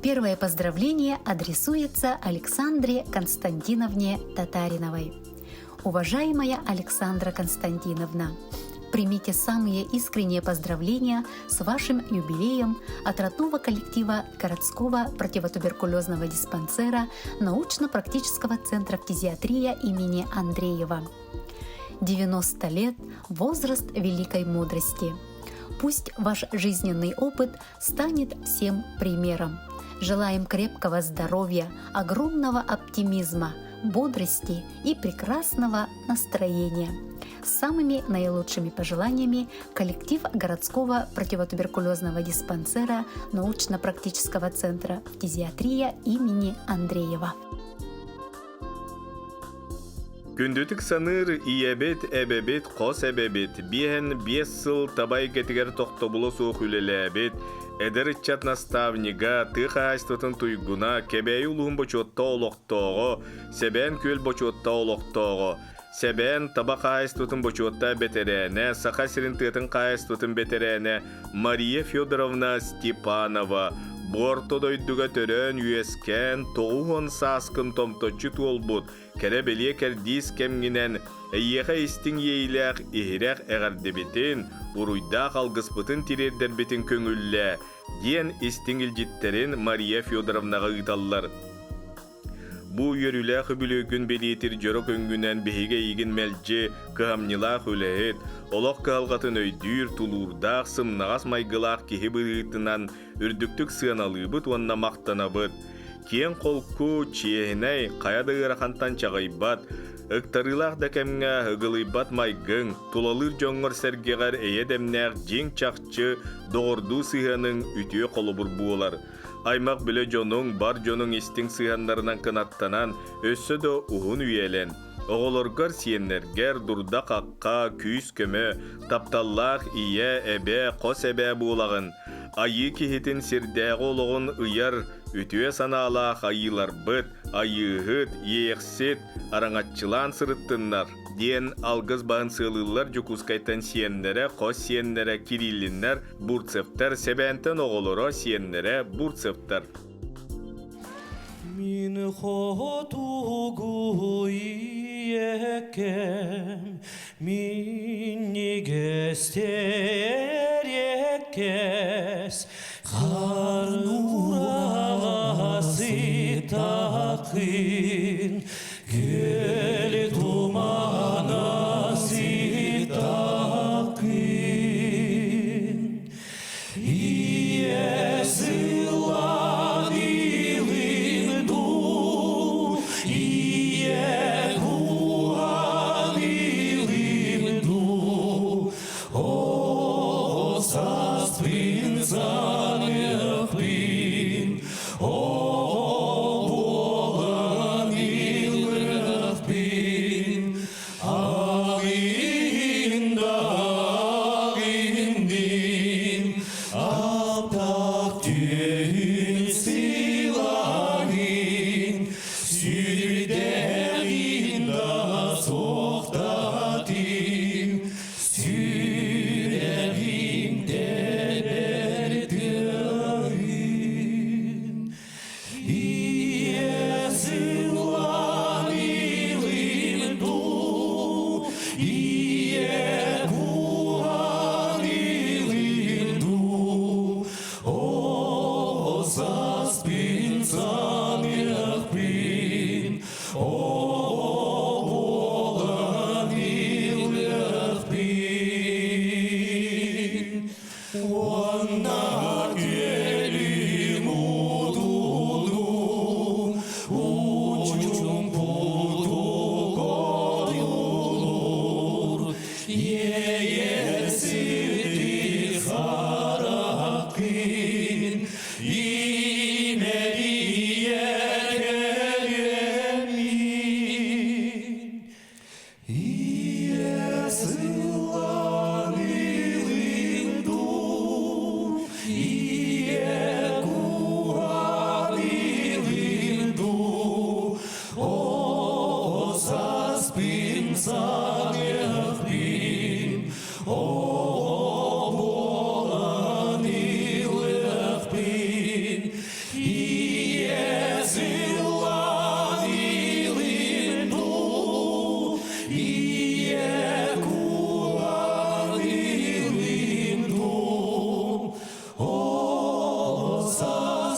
Первое поздравление адресуется Александре Константиновне Татариновой. Уважаемая Александра Константиновна, примите самые искренние поздравления с вашим юбилеем от родного коллектива городского противотуберкулезного диспансера научно-практического центра фтизиатрия имени Андреева. 90 лет – возраст великой мудрости. Пусть ваш жизненный опыт станет всем примером. Желаем крепкого здоровья, огромного оптимизма, бодрости и прекрасного настроения. С самыми наилучшими пожеланиями коллектив городского противотуберкулезного диспансера научно-практического центра фтизиатрия имени Андреева. Күндүтүк саныр иебет эбебет кос эбебет биен 5 сыл табай кетигер тохтобуло суох үлелебет эдеритчат наставнига тыхаастытын туйгуна кебеи улуун бочуотта олохтоого себен көл бочуотта олохтоого себен таба каастытын бочуотта бетерене саха сиринтытын каастытын бетерене Мария Федоровна Степанова Бортодойдуга төрөн үйескен тоғуон саскын томточу туолбут кәрі беле кәрдис кемгінен әйеға істің ейләқ ихирәқ әғардебетін ұруйда қалғыспытын тирердербетін көңілі ден істің илжиттерін Мария Федоровнаға ұйталылар. Бу йөрүлә хүбүлөгүн белетир жорок өңгүнен беһиге игин мелжи кыамнила хүлэет олох калгатын өйдүр тулурдак сымнагас майгылак киһи быытынан үрдүктүк сыаналыбыт уонна мактанабыт киен колку чиэһинэй каядыырахантан чагайбат ыктарылах да кемге ыгылыйбат майгың тулалыр жоңгор сергегер эйедемнээх жиң чакчы догордуу сыһанын үтүө колубур буолар. Аймак біле жонуң бар жонуң истің сыйандарынан кынаттанан өссө да уғын үйелен. Оғылыргар сиеннергер дурда қаққа, күйіс көмі, тапталлақ, ие, әбе, қос әбе бұлағын. Айы кехетін сирдәғі олығын ұяр, үтуе саналақ айылар бұд, айығыт, еқсет, араңатчылан сырыттынлар. Ден алгыз бағын сылылар жүкускайтан сиеннері, қос сиеннері, кириллиннер, бурцевтар, себентен оғылыра сиеннері, бурцевтар. Мин хотугу иекем, мин негестер екес, қарнурағасы тақын, келі туманасы тақын. Иесі ладилын ду, ие куанилын ду, о саспын санықпын, о болан илын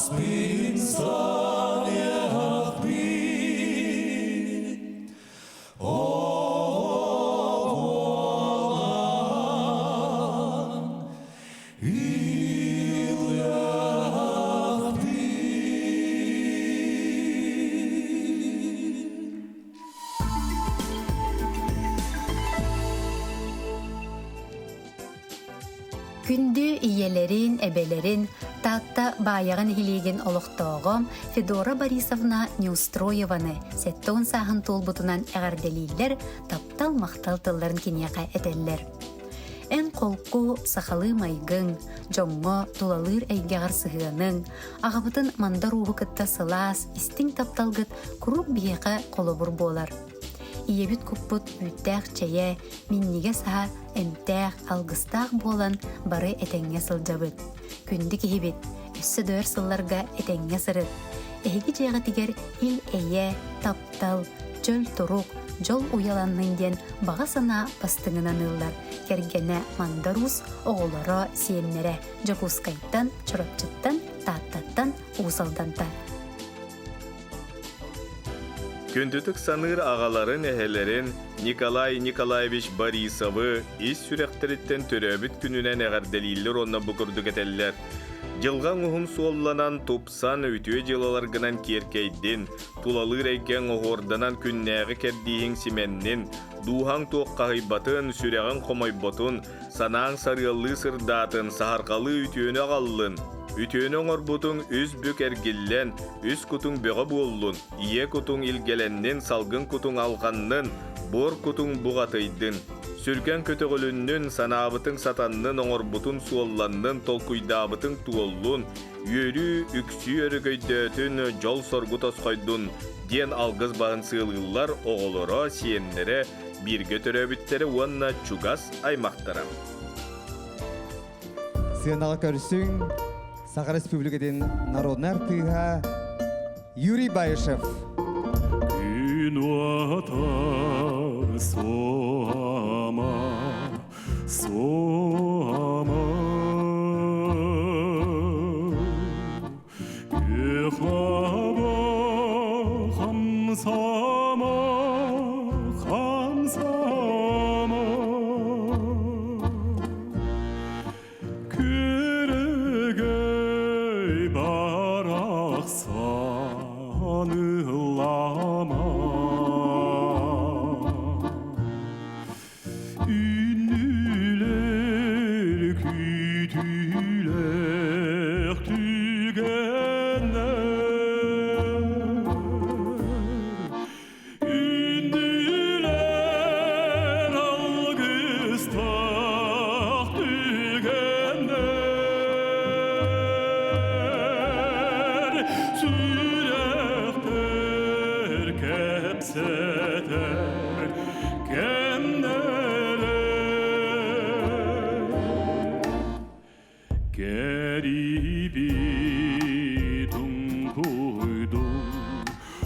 саспин санях бит. Оолан илях бит. Күндү иелерин, эбелерин, татта баягын хилеген олохтоогом Федора Борисовна Неустроеваны сеттон сахын толбутунан эгерделийлер таптал мактал тылларын кинияка этеллер. Эн колку сахалы майгын, жоңго тулалыр эйгегар сыгының, агабытын манда руху кытта сылаас, истиң тапталгыт курук биеқа колобур болар. Иебит куппут үттәк чәйе, минниге саха әмтәк, алгыстақ болан бары этәңе сылжабыт. Күнді кихибит, үссі дөөр сылларга этәңе сырыт. Эһиги жайға тигер ил әйе, таптал, жөл турук, жол уяланнын ден баға сана бастыңынан ыллар. Кергене мандарус, оғылары сиеннере, жокускайттан, чурапчыттан, таттаттан, уусалданта. Күндүтүк саныр ағаларын әһелерин Николай Николаевич Борисовы ис сүрәхтериттен төрөбүт күнүнен әгәрделилер онна букурдук этеллер. Жылған ұхым суолланан тупсан үтүе жылалар гынан керкейдин, тулалыр әйкен оғорданан күннәғі кәрдейін сименнин, духан тоққағайбатын, сүрәғын қомайботун, санаң сарылы сырдатын, сахарқалы үтүені ағаллын. Үтүөнө оңорбутуң үз бүк эргиллен, үз кутуң бөҕө буоллун, ие кутуң илгеленнин, салгын кутуң алғаннын, бор кутуң буғатыйдын. Сүрген көтөгөлүннүн, санаабытың сатаннын, оңорбутун суолланнын, толкуйдаабытың туоллун, үйөрү үксү өрөгөйдөтүн, жол соргу тосқойдун, ден алгыз бағын сыылылар оғолоро, сиеннере, бирге төрөбүттері уанна чугас аймақтара. Сыйынаға көрсүң, Саха Республикаден народный артыға Юрий Байышев. Күн уата соама, соама, Ехлаба хамсама, хамсама, Күрегей барақ санылама, Үннүлер күтүлер түгеннер, Үннүлер алгыстақ түгеннер, Сүректер кепсетер кемнелер, Кериби тункуйду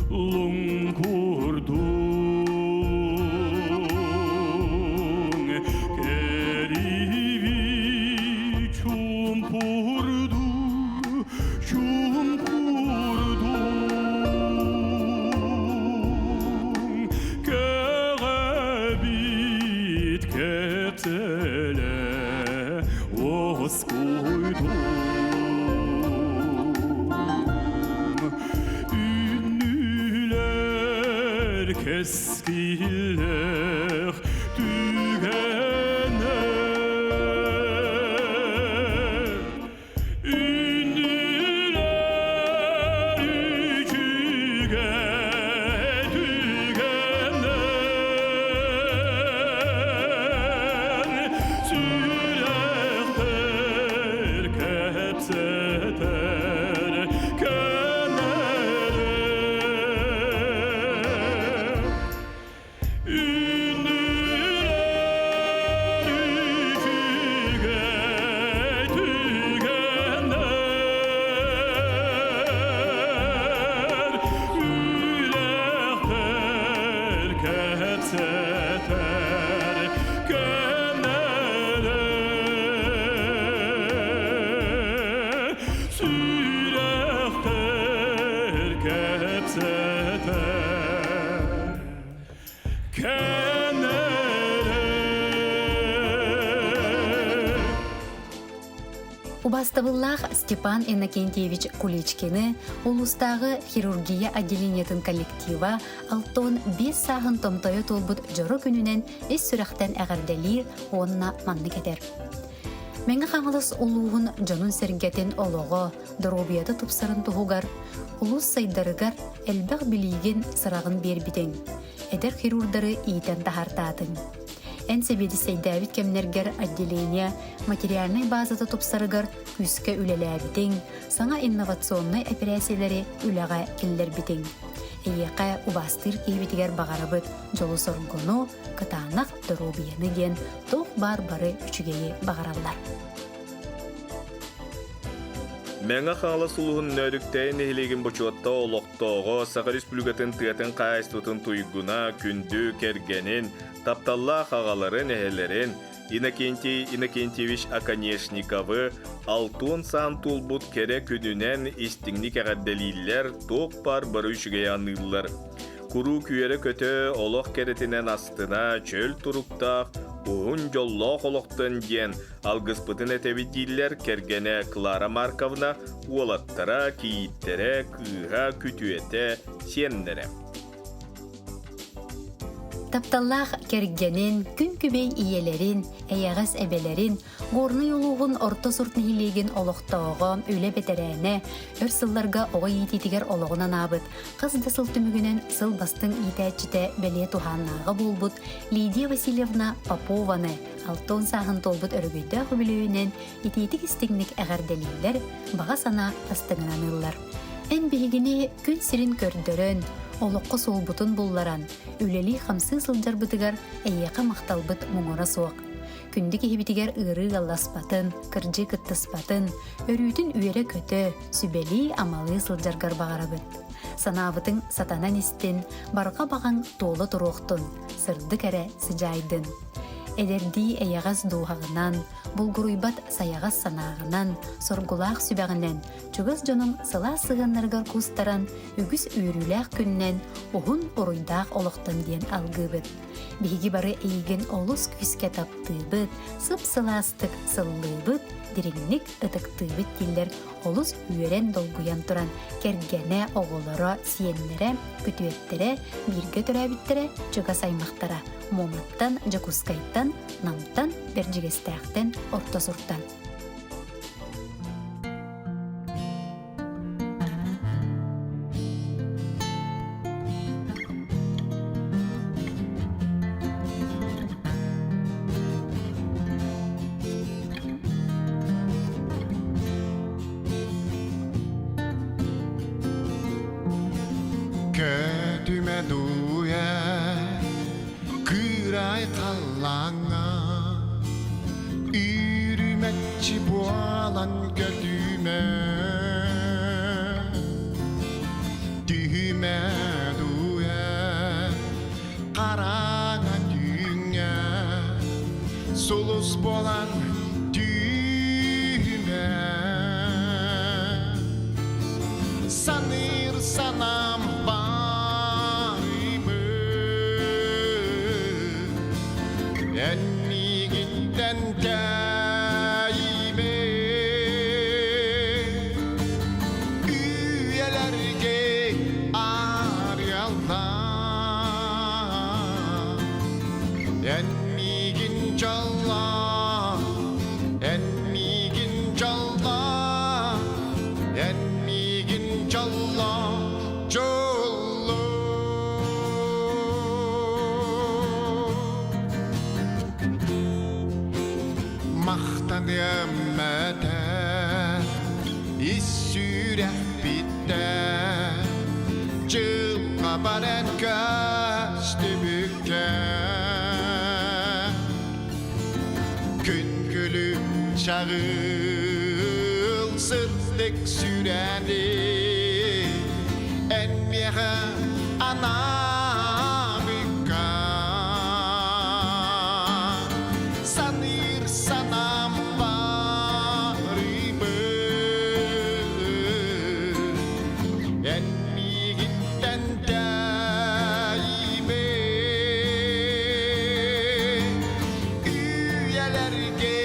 лункурдун, Кериби чумпурду чумпурдун, Керебит кептеле оскуйдун, Үннүлер кескилер түгеннер, Үннүлер үчүге түгеннер, Сүректер кепсетер кемнелер, Убастабыллах Степан Иннокентьевич Куличкины улустағы хирургия отделениетін коллектива алтон 5 сағын томтойы толбут жору күнінен ес сүрәқтен әғірделер онына манны кетер. Мәңгі қаңылыс улуғын жонун сәргетін олығы, дұробияты тұпсарын тұғығар, улус сайдарыгар әлбәқ білейген сырағын бербітен. Эдер хирурдары иетен тахартатын. Эн себеди сейдәвит кемнергер отделение материальный базаты тұпсарыгар күске үлеләбітен, саңа инновационный операциялары үләға келлер бітен. Эйеқә убастыр кейбетігер бағарабыт жолу соргону, кытанақ дұрубияны ген тоқ бар-бары үчігейі бағаралар. Мәңі қаңлы сұлығын нөріктәйін ехілеген бұчуатта олықтоғы Сақа Республикатын тыятын қайыстытын туйгуна күнді кергенін, тапталла қағаларын әхелерін, Иннокентий Иннокентьевич Аконешниковы алтын сан тулбут кере күнінен истіңні кәғадделейлер тоқ бар бары үшіге анылылар. Куру күйері көті олық керетінен астына чөл тұруқтақ, уғын жоллоқ олықтын ден алғыспытын әтебедейлер кергене Клара Марковна уолаттара, кейіттері, кыға, күтуеті, сеннері. Тапталлах кергенин, күн күбей иелерин, әйәғас әбелерин, горны юлуғын орта сұртны хилеген олықтауға, өлі бетерәне, өр сылларға оға ететігер олығынан абыт, қыз да сыл түмігінен сыл бастың етәтчіті бәле туханнаға болбыт, Лидия Васильевна Попованы, алтон сағын толбыт өргөйді құбілуінен ететік істігнік әғарделейлер, баға сана тастығынан ыллар. Ән бейгіне күн сирин көрдірін, олыққы солбутын болларан, үлелі қамсы сылжар бұтығар әйеқа мақталбыт мұңыра соқ. Күнді кехебетігер ұры ғаласпатын, кіржі күттіспатын, өрүйтін үйері көті, сүбелі амалы сылжарғар бағарабыт. Санабытың сатанан істен, барға бағаң толы тұруқтын, сырды кәрі сыжайдын. Эдерди әйәғаз дуғағынан, бұлғыруйбат саяғаз санағынан, соргулақ сүбәғінен, чүгіз жоның сыла сығанларғар кустаран, үгіз үйріләқ күннен, ұғын ұруйдақ олықтын ден алғыбыт. Бейгі бары әйген олыс күске таптыбыт, сып сыластық сыллыбыт, диреңнік ытықтыбыт диллер олыс үйерен долгуян тұран, кергене оғылары сиенлері, күтуеттері, бірге түрәбіттері, чүға саймақтара, моматтан, жакускайттан, намтан, бержігестәқтен, орта сұрттан. Көтіме дуя күрай қалаңа үйріметші буалан көтіме түйме дуя қараңа дүңе сұлыс болан түйме саныр санам Enniginden daime üyelerge arayallar Ennigin calla Ennigin calla Ennigin calla Maqtanımmete İssüreh bitte Çılqa baren köştü bükke Gün gülüm çağıl sırtık süreni Enmiye anamika Sanır sanam barımı Enmigitten daime Üyelerge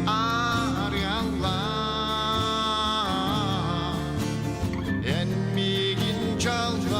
arayanlar çalgı